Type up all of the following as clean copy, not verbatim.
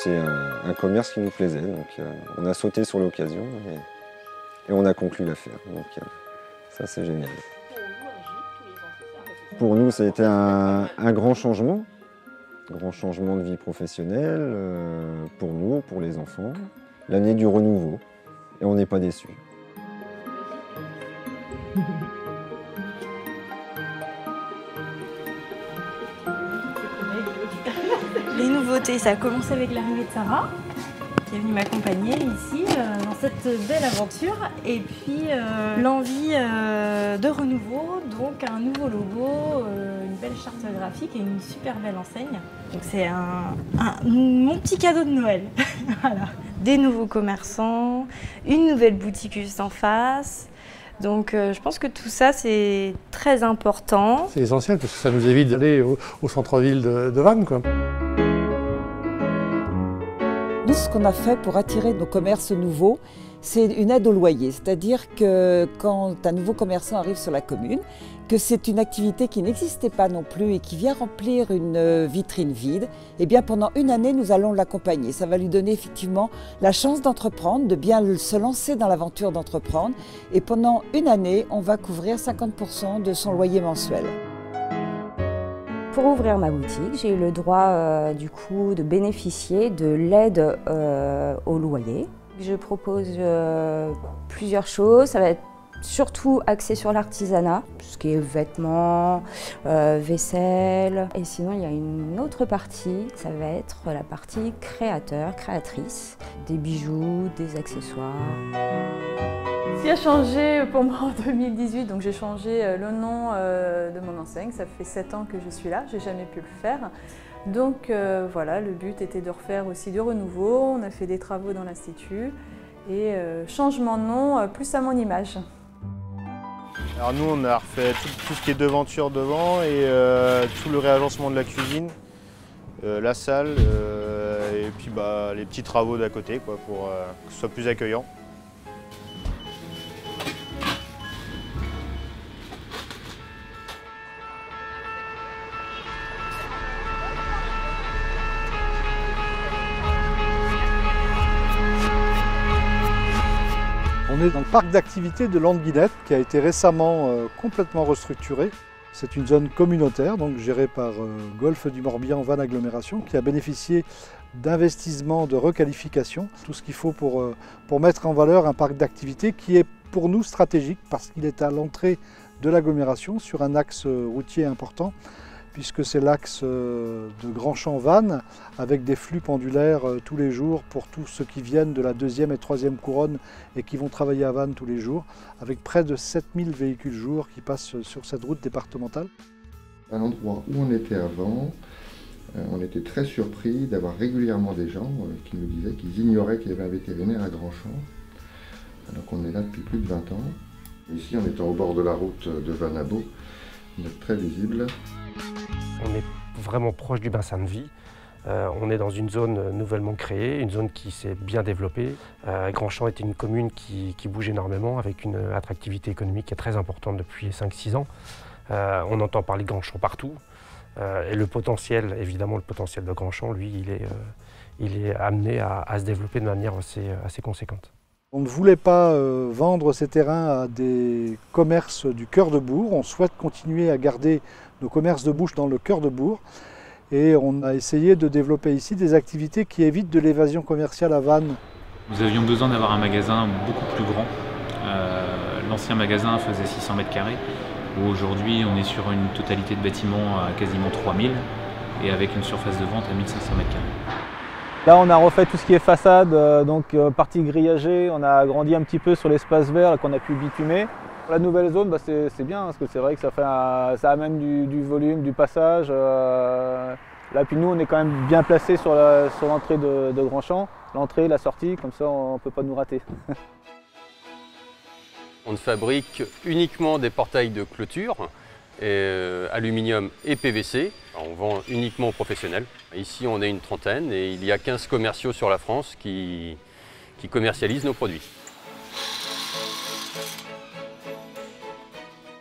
c'est un commerce qui nous plaisait. Donc on a sauté sur l'occasion et on a conclu l'affaire. Donc ça, c'est génial. Pour nous, ça a été un grand changement de vie professionnelle, pour nous, pour les enfants. L'année du renouveau, et on n'est pas déçus. Les nouveautés, ça a commencé avec l'arrivée de Sarah, qui est venue m'accompagner ici dans cette belle aventure. Et puis l'envie de renouveau, donc un nouveau logo, une belle charte graphique et une super belle enseigne. Donc c'est mon petit cadeau de Noël. Voilà. Des nouveaux commerçants, une nouvelle boutique juste en face. Donc je pense que tout ça c'est très important. C'est essentiel parce que ça nous évite d'aller au centre-ville de Vannes, quoi. Nous, ce qu'on a fait pour attirer nos commerces nouveaux, c'est une aide au loyer. C'est-à-dire que quand un nouveau commerçant arrive sur la commune, que c'est une activité qui n'existait pas non plus et qui vient remplir une vitrine vide, eh bien pendant une année, nous allons l'accompagner. Ça va lui donner effectivement la chance d'entreprendre, de bien se lancer dans l'aventure d'entreprendre. Et pendant une année, on va couvrir 50% de son loyer mensuel. Pour ouvrir ma boutique, j'ai eu le droit du coup de bénéficier de l'aide au loyer. Je propose plusieurs choses, ça va être surtout axé sur l'artisanat, tout ce qui est vêtements, vaisselle. Et sinon, il y a une autre partie, ça va être la partie créateur, créatrice, des bijoux, des accessoires. Ce qui a changé pour moi en 2018, donc j'ai changé le nom de mon enseigne. Ça fait 7 ans que je suis là, j'ai jamais pu le faire. Donc voilà, le but était de refaire aussi du renouveau. On a fait des travaux dans l'institut et changement de nom plus à mon image. Alors nous, on a refait tout ce qui est devanture devant et tout le réagencement de la cuisine, la salle et puis les petits travaux d'à côté quoi, pour que ce soit plus accueillant. On est dans le parc d'activités de Languinette qui a été récemment complètement restructuré. C'est une zone communautaire, donc gérée par Golfe du Morbihan Vannes Agglomération, qui a bénéficié d'investissements de requalification. Tout ce qu'il faut pour mettre en valeur un parc d'activités qui est pour nous stratégique parce qu'il est à l'entrée de l'agglomération sur un axe routier important, puisque c'est l'axe de Grand-Champ-Vannes avec des flux pendulaires tous les jours pour tous ceux qui viennent de la 2e et 3e couronne et qui vont travailler à Vannes tous les jours, avec près de 7000 véhicules jour qui passent sur cette route départementale. À l'endroit où on était avant, on était très surpris d'avoir régulièrement des gens qui nous disaient qu'ils ignoraient qu'il y avait un vétérinaire à Grand-Champ, alors qu'on est là depuis plus de 20 ans. Ici, en étant au bord de la route de Vannes à Beau, on est très visible. On est vraiment proche du bassin de vie. On est dans une zone nouvellement créée, une zone qui s'est bien développée. Grand-Champ était une commune qui bouge énormément avec une attractivité économique qui est très importante depuis 5-6 ans. On entend parler de Grand-Champ partout. Et le potentiel, évidemment le potentiel de Grand-Champ, lui, il est amené à se développer de manière assez conséquente. On ne voulait pas vendre ces terrains à des commerces du cœur de bourg. On souhaite continuer à garder nos commerces de bouche dans le cœur de bourg. Et on a essayé de développer ici des activités qui évitent de l'évasion commerciale à Vannes. Nous avions besoin d'avoir un magasin beaucoup plus grand. L'ancien magasin faisait 600 mètres carrés. Aujourd'hui, on est sur une totalité de bâtiments à quasiment 3000 et avec une surface de vente à 1500 mètres carrés. Là, on a refait tout ce qui est façade, donc partie grillagée. On a agrandi un petit peu sur l'espace vert qu'on a pu bitumer. La nouvelle zone, c'est bien parce que c'est vrai que ça amène du volume, du passage. Là, puis nous, on est quand même bien placé sur l'entrée de Grand-Champ. L'entrée, la sortie, comme ça, on ne peut pas nous rater. On fabrique uniquement des portails de clôture, aluminium et PVC. On vend uniquement aux professionnels. Ici, on est une trentaine et il y a 15 commerciaux sur la France qui commercialisent nos produits.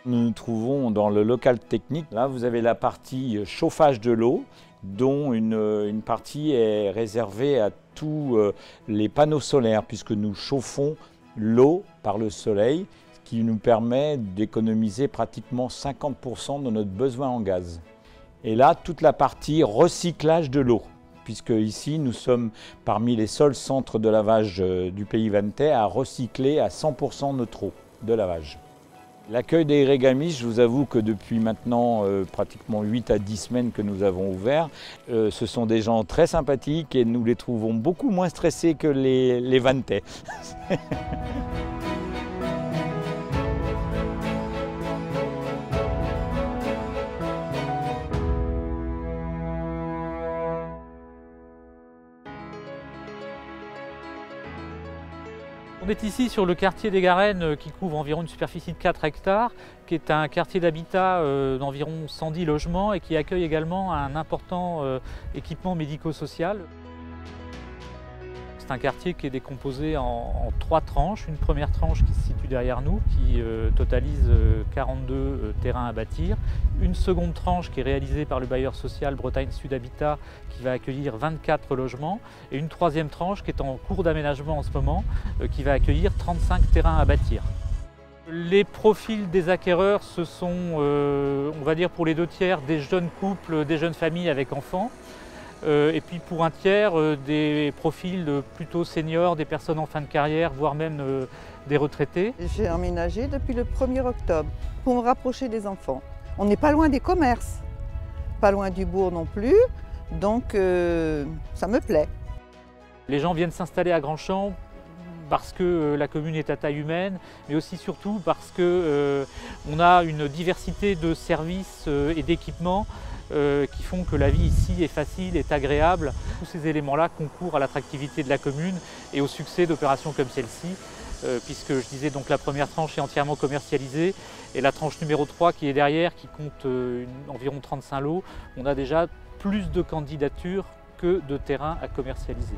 Nous nous trouvons dans le local technique. Là, vous avez la partie chauffage de l'eau dont une partie est réservée à tous les panneaux solaires, puisque nous chauffons l'eau par le soleil, ce qui nous permet d'économiser pratiquement 50% de notre besoin en gaz. Et là, toute la partie recyclage de l'eau, puisque ici, nous sommes parmi les seuls centres de lavage du pays vantais à recycler à 100% notre eau de lavage. L'accueil des Irrigamis, je vous avoue que depuis maintenant pratiquement 8 à 10 semaines que nous avons ouvert, ce sont des gens très sympathiques et nous les trouvons beaucoup moins stressés que les vantais. On est ici sur le quartier des Garennes qui couvre environ une superficie de 4 hectares, qui est un quartier d'habitat d'environ 110 logements et qui accueille également un important équipement médico-social. C'est un quartier qui est décomposé en 3 tranches. Une première tranche qui se situe derrière nous, qui totalise 42 terrains à bâtir. Une seconde tranche qui est réalisée par le bailleur social Bretagne Sud Habitat, qui va accueillir 24 logements. Et une troisième tranche qui est en cours d'aménagement en ce moment, qui va accueillir 35 terrains à bâtir. Les profils des acquéreurs, ce sont, on va dire pour les 2 tiers, des jeunes couples, des jeunes familles avec enfants. Et puis pour un tiers, des profils plutôt seniors, des personnes en fin de carrière, voire même des retraités. J'ai emménagé depuis le 1er octobre pour me rapprocher des enfants. On n'est pas loin des commerces, pas loin du bourg non plus, donc ça me plaît. Les gens viennent s'installer à Grandchamp parce que la commune est à taille humaine, mais aussi surtout parce qu'on a une diversité de services et d'équipements qui font que la vie ici est facile, est agréable. Tous ces éléments-là concourent à l'attractivité de la commune et au succès d'opérations comme celle-ci, puisque je disais donc la première tranche est entièrement commercialisée et la tranche numéro 3 qui est derrière, qui compte environ 35 lots, on a déjà plus de candidatures que de terrains à commercialiser.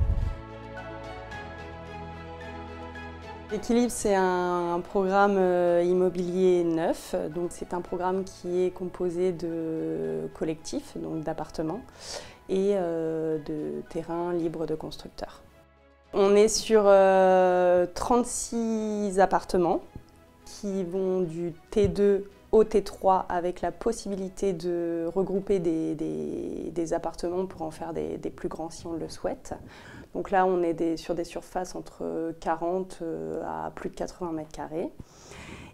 L'équilibre, c'est un programme immobilier neuf, donc c'est un programme qui est composé de collectifs, donc d'appartements, et de terrains libres de constructeurs. On est sur 36 appartements qui vont du T2 au T3 avec la possibilité de regrouper des appartements pour en faire des plus grands si on le souhaite. Donc là, on est sur des surfaces entre 40 à plus de 80 mètres carrés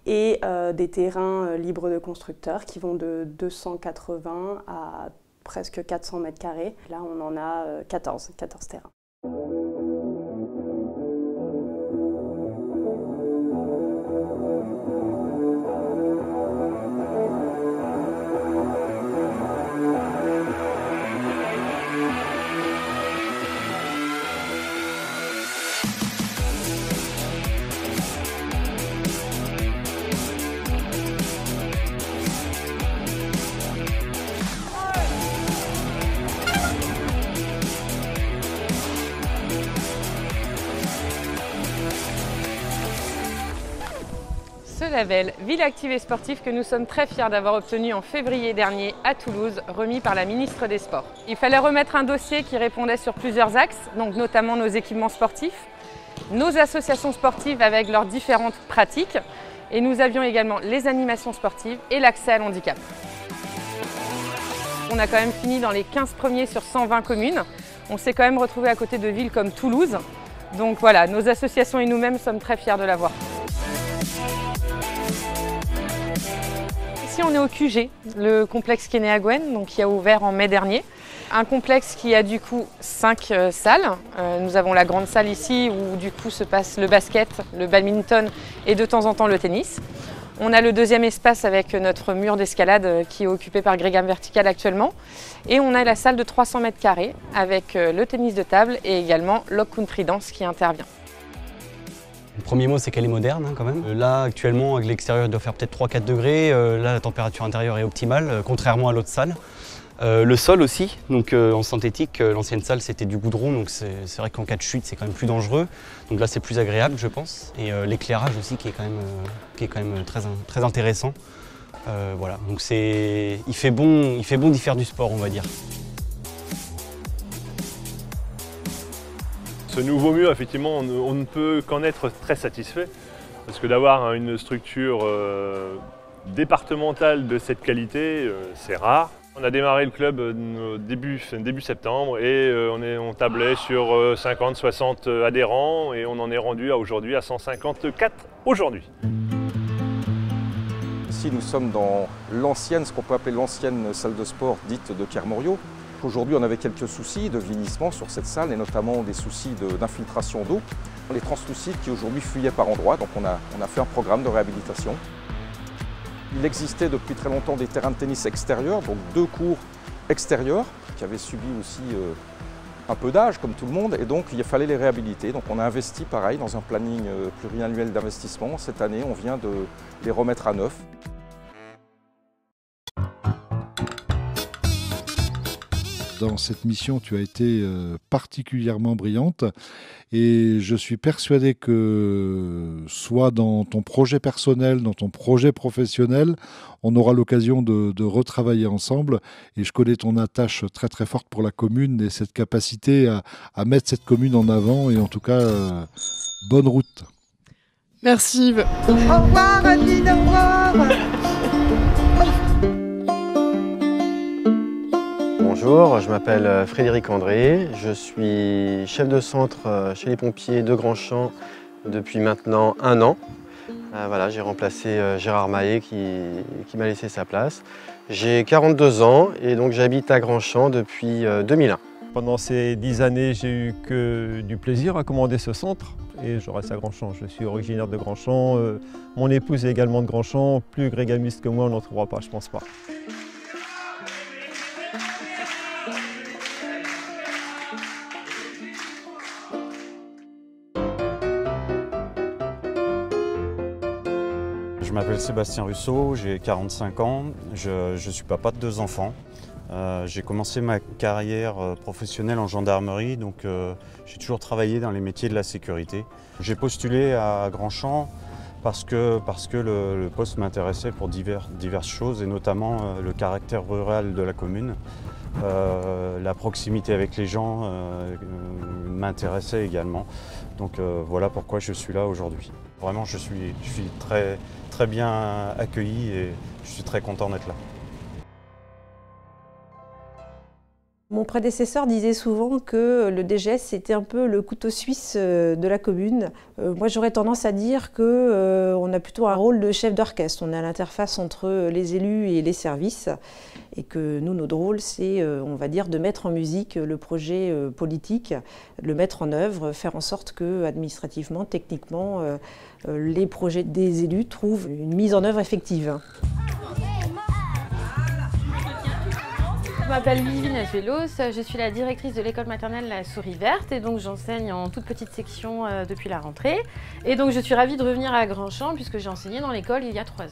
et des terrains libres de constructeurs qui vont de 280 à presque 400 mètres carrés. Là, on en a 14 terrains. Ce label Ville active et sportive que nous sommes très fiers d'avoir obtenu en février dernier à Toulouse, remis par la ministre des Sports. Il fallait remettre un dossier qui répondait sur plusieurs axes, donc notamment nos équipements sportifs, nos associations sportives avec leurs différentes pratiques, et nous avions également les animations sportives et l'accès à l'handicap. On a quand même fini dans les 15 premiers sur 120 communes. On s'est quand même retrouvé à côté de villes comme Toulouse. Donc voilà, nos associations et nous-mêmes sommes très fiers de l'avoir. Ici, on est au QG, le complexe qui est né à Gwen, donc qui a ouvert en mai dernier. Un complexe qui a du coup 5 salles. Nous avons la grande salle ici où du coup se passe le basket, le badminton et de temps en temps le tennis. On a le deuxième espace avec notre mur d'escalade qui est occupé par Grégam Vertical actuellement. Et on a la salle de 300 mètres carrés avec le tennis de table et également Log Country Dance qui intervient. Le premier mot, c'est qu'elle est moderne quand même. Là, actuellement, avec l'extérieur, il doit faire peut-être 3-4 degrés. Là, la température intérieure est optimale, contrairement à l'autre salle. Le sol aussi, donc en synthétique, l'ancienne salle, c'était du goudron, donc c'est vrai qu'en cas de chute, c'est quand même plus dangereux. Donc là, c'est plus agréable, je pense. Et l'éclairage aussi, qui est quand même très intéressant. Voilà, donc il fait bon d'y faire du sport, on va dire. Ce nouveau mur, effectivement, on ne peut qu'en être très satisfait, parce que d'avoir une structure départementale de cette qualité, c'est rare. On a démarré le club début septembre et on tablait sur 50-60 adhérents et on en est rendu aujourd'hui à 154 aujourd'hui. Ici, nous sommes dans l'ancienne, ce qu'on peut appeler l'ancienne salle de sport dite de Kermoriot. Aujourd'hui, on avait quelques soucis de vieillissement sur cette salle et notamment des soucis d'infiltration d'eau. Les translucides qui aujourd'hui fuyaient par endroits, donc on a fait un programme de réhabilitation. Il existait depuis très longtemps des terrains de tennis extérieurs, donc 2 cours extérieurs qui avaient subi aussi un peu d'âge comme tout le monde et donc il fallait les réhabiliter. Donc on a investi pareil dans un planning pluriannuel d'investissement. Cette année, on vient de les remettre à neuf. Dans cette mission, tu as été particulièrement brillante et je suis persuadé que soit dans ton projet personnel, dans ton projet professionnel, on aura l'occasion de retravailler ensemble et je connais ton attache très très forte pour la commune et cette capacité à mettre cette commune en avant et en tout cas, bonne route. Merci Yves. Au revoir Adeline, au revoir. Bonjour, je m'appelle Frédéric André, je suis chef de centre chez les pompiers de Grandchamp depuis maintenant 1 an. Voilà, j'ai remplacé Gérard Mahé qui m'a laissé sa place. J'ai 42 ans et donc j'habite à Grandchamp depuis 2001. Pendant ces 10 années, j'ai eu que du plaisir à commander ce centre et je reste à Grandchamp. Je suis originaire de Grandchamp, mon épouse est également de Grandchamp, plus grégamiste que moi on n'en trouvera pas, je pense pas. Je m'appelle Sébastien Russo, j'ai 45 ans, je suis papa de 2 enfants. J'ai commencé ma carrière professionnelle en gendarmerie, donc j'ai toujours travaillé dans les métiers de la sécurité. J'ai postulé à Grandchamp parce que le poste m'intéressait pour diverses choses, et notamment le caractère rural de la commune. La proximité avec les gens m'intéressait également. Donc voilà pourquoi je suis là aujourd'hui. Vraiment, je suis très bien accueilli et je suis très content d'être là. Mon prédécesseur disait souvent que le DGS c'était un peu le couteau suisse de la commune. Moi j'aurais tendance à dire qu'on a plutôt un rôle de chef d'orchestre. On est à l'interface entre les élus et les services et que nous, notre rôle c'est, on va dire, de mettre en musique le projet politique, le mettre en œuvre, faire en sorte que administrativement, techniquement, les projets des élus trouvent une mise en œuvre effective. Je m'appelle Livine Azuelos, je suis la directrice de l'école maternelle La Souris Verte et donc j'enseigne en toute petite section depuis la rentrée. Et donc je suis ravie de revenir à Grandchamp puisque j'ai enseigné dans l'école il y a 3 ans.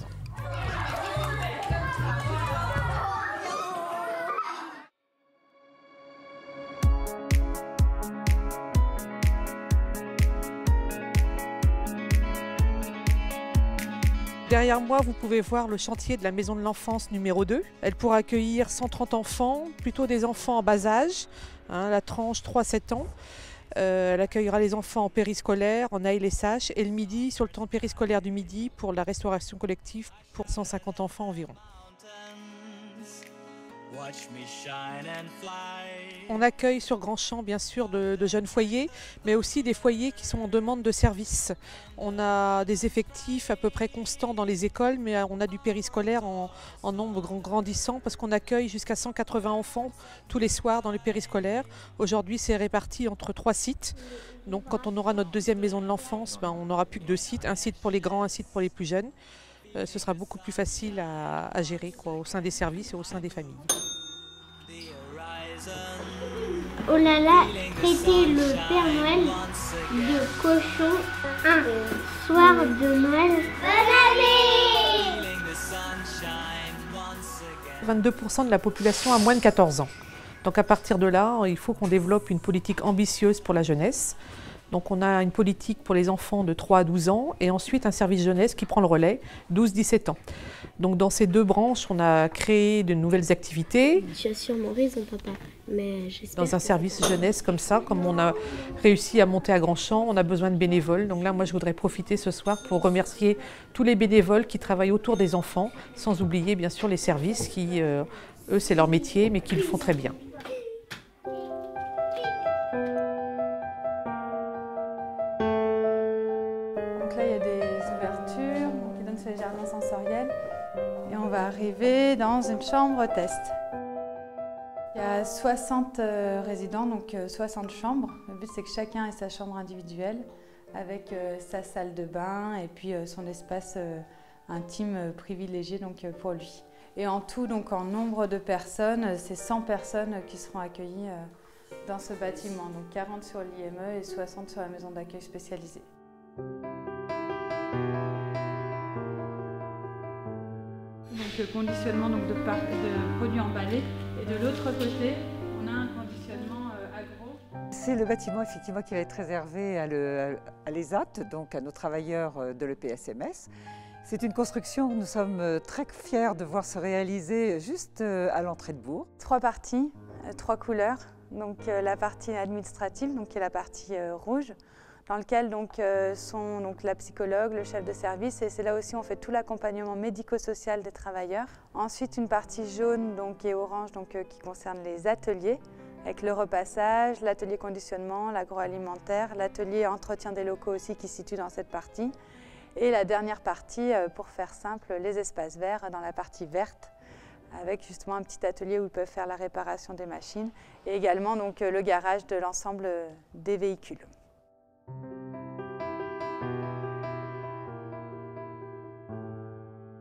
Derrière moi, vous pouvez voir le chantier de la maison de l'enfance numéro 2. Elle pourra accueillir 130 enfants, plutôt des enfants en bas âge, la tranche 3-7 ans. Elle accueillera les enfants en périscolaire, en ALSH et le midi, sur le temps périscolaire du midi, pour la restauration collective pour 150 enfants environ. On accueille sur Grandchamp bien sûr de jeunes foyers, mais aussi des foyers qui sont en demande de services. On a des effectifs à peu près constants dans les écoles, mais on a du périscolaire en nombre grandissant parce qu'on accueille jusqu'à 180 enfants tous les soirs dans le périscolaire. Aujourd'hui, c'est réparti entre 3 sites. Donc quand on aura notre deuxième maison de l'enfance, on n'aura plus que 2 sites, un site pour les grands, un site pour les plus jeunes. Ce sera beaucoup plus facile à gérer au sein des services et au sein des familles. Oh là là, traiter le Père Noël de cochon un soir de Noël. Bonne année! 22% de la population a moins de 14 ans. Donc à partir de là, il faut qu'on développe une politique ambitieuse pour la jeunesse. Donc on a une politique pour les enfants de 3 à 12 ans et ensuite un service jeunesse qui prend le relais, 12-17 ans. Donc dans ces deux branches, on a créé de nouvelles activités. J'ai sûrement raison, papa, mais j'espère. Dans un service jeunesse comme ça, comme on a réussi à monter à Grandchamp, on a besoin de bénévoles. Donc là, moi, je voudrais profiter ce soir pour remercier tous les bénévoles qui travaillent autour des enfants, sans oublier bien sûr les services qui, eux, c'est leur métier, mais qui le font très bien. Donc là, il y a des ouvertures qui donnent sur les jardins sensoriels. Et on va arriver dans une chambre test. Il y a 60 résidents, donc 60 chambres. Le but, c'est que chacun ait sa chambre individuelle avec sa salle de bain et puis son espace intime privilégié donc, pour lui. Et en tout, donc, en nombre de personnes, c'est 100 personnes qui seront accueillies dans ce bâtiment. Donc 40 sur l'IME et 60 sur la maison d'accueil spécialisée. Donc le conditionnement donc, de produits emballés. Et de l'autre côté, on a un conditionnement agro. C'est le bâtiment effectivement qui va être réservé à l'ESAT, donc à nos travailleurs de l'EPSMS. C'est une construction que nous sommes très fiers de voir se réaliser juste à l'entrée de Bourg. 3 parties, 3 couleurs. Donc la partie administrative, donc, qui est la partie rouge, dans lequel sont la psychologue, le chef de service, et c'est là aussi on fait tout l'accompagnement médico-social des travailleurs. Ensuite une partie jaune et orange qui concerne les ateliers, avec le repassage, l'atelier conditionnement, l'agroalimentaire, l'atelier entretien des locaux aussi qui se situe dans cette partie. Et la dernière partie, pour faire simple, les espaces verts dans la partie verte, avec justement un petit atelier où ils peuvent faire la réparation des machines, et également le garage de l'ensemble des véhicules.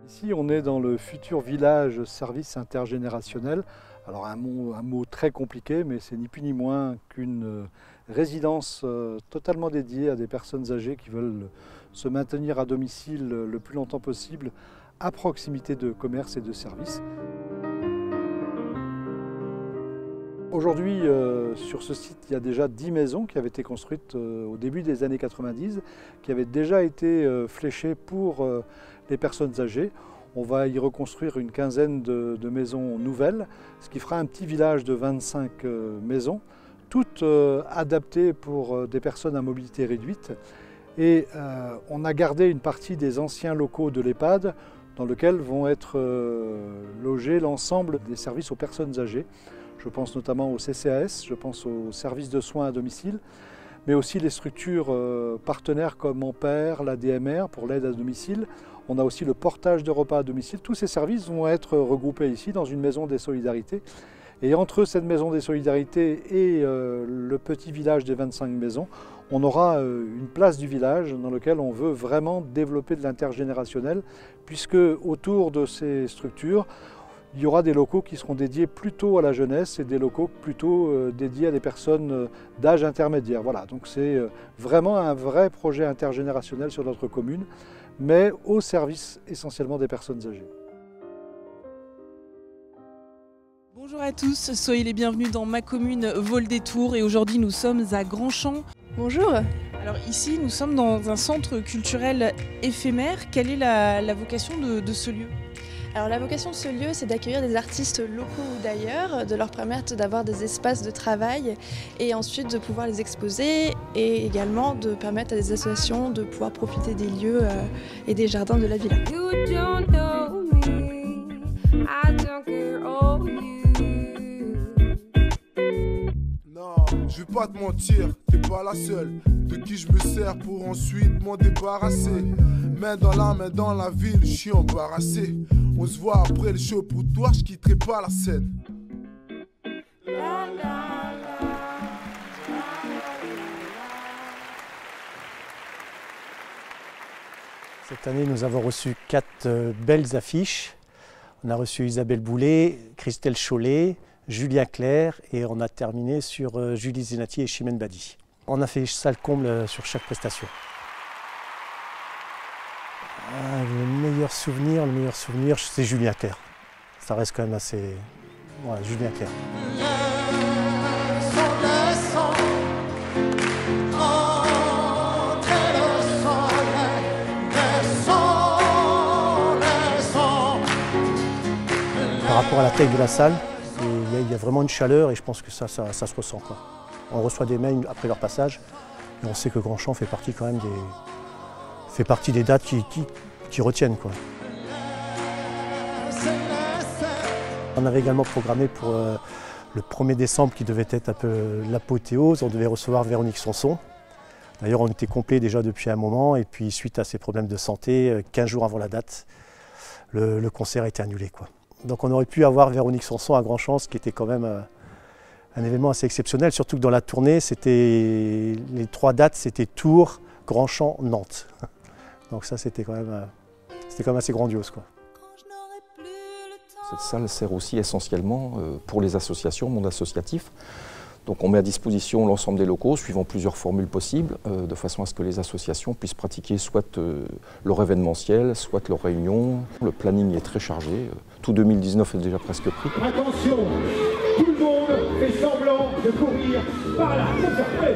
Ici, on est dans le futur village service intergénérationnel. Alors un mot très compliqué, mais c'est ni plus ni moins qu'une résidence totalement dédiée à des personnes âgées qui veulent se maintenir à domicile le plus longtemps possible, à proximité de commerces et de services. Aujourd'hui, sur ce site, il y a déjà 10 maisons qui avaient été construites au début des années 90, qui avaient déjà été fléchées pour les personnes âgées. On va y reconstruire une quinzaine de maisons nouvelles, ce qui fera un petit village de 25 maisons, toutes adaptées pour des personnes à mobilité réduite. Et on a gardé une partie des anciens locaux de l'EHPAD dans lesquels vont être logés l'ensemble des services aux personnes âgées. Je pense notamment au CCAS, je pense aux services de soins à domicile, mais aussi les structures partenaires comme Ampère, la DMR pour l'aide à domicile. On a aussi le portage de repas à domicile. Tous ces services vont être regroupés ici dans une maison des solidarités. Et entre cette maison des solidarités et le petit village des 25 maisons, on aura une place du village dans laquelle on veut vraiment développer de l'intergénérationnel, puisque autour de ces structures, il y aura des locaux qui seront dédiés plutôt à la jeunesse et des locaux plutôt dédiés à des personnes d'âge intermédiaire. Voilà, donc c'est vraiment un vrai projet intergénérationnel sur notre commune, mais au service essentiellement des personnes âgées. Bonjour à tous, soyez les bienvenus dans ma commune Vol-des-Tours et aujourd'hui nous sommes à Grandchamp. Bonjour. Alors ici nous sommes dans un centre culturel éphémère. Quelle est la vocation de ce lieu ? Alors la vocation de ce lieu, c'est d'accueillir des artistes locaux ou d'ailleurs, de leur permettre d'avoir des espaces de travail et ensuite de pouvoir les exposer et également de permettre à des associations de pouvoir profiter des lieux et des jardins de la villa. Non, je vais pas te mentir, t'es pas la seule de qui je me sers pour ensuite m'en débarrasser. Main dans la ville, je suis embarrassé. On se voit après le show, pour toi, je quitterai pas la scène. Cette année, nous avons reçu 4 belles affiches. On a reçu Isabelle Boulet, Christelle Chollet, Julien Clerc et on a terminé sur Julie Zenati et Chimène Badi. On a fait salle comble sur chaque prestation. Le meilleur souvenir, c'est Julien Clerc. Ça reste quand même assez... Voilà, Julien Clerc. rapport à la taille de la salle. Il y a vraiment une chaleur et je pense que ça se ressent, quoi. On reçoit des mails après leur passage et on sait que Grandchamp fait partie quand même des dates qui retiennent, quoi. On avait également programmé pour le 1er décembre qui devait être un peu l'apothéose, on devait recevoir Véronique Sanson. D'ailleurs on était complet déjà depuis un moment et puis suite à ses problèmes de santé, 15 jours avant la date, le concert a été annulé, quoi. Donc on aurait pu avoir Véronique Sanson à Grandchamp, ce qui était quand même un événement assez exceptionnel, surtout que dans la tournée, les 3 dates, c'était Tours, Grandchamp, Nantes. Donc ça c'était quand même assez grandiose, quoi. Cette salle sert aussi essentiellement pour les associations, monde associatif. Donc on met à disposition l'ensemble des locaux, suivant plusieurs formules possibles, de façon à ce que les associations puissent pratiquer soit leur événementiel, soit leurs réunions. Le planning est très chargé, tout 2019 est déjà presque pris. Attention, tout le monde fait semblant de courir par là, c'est parfait.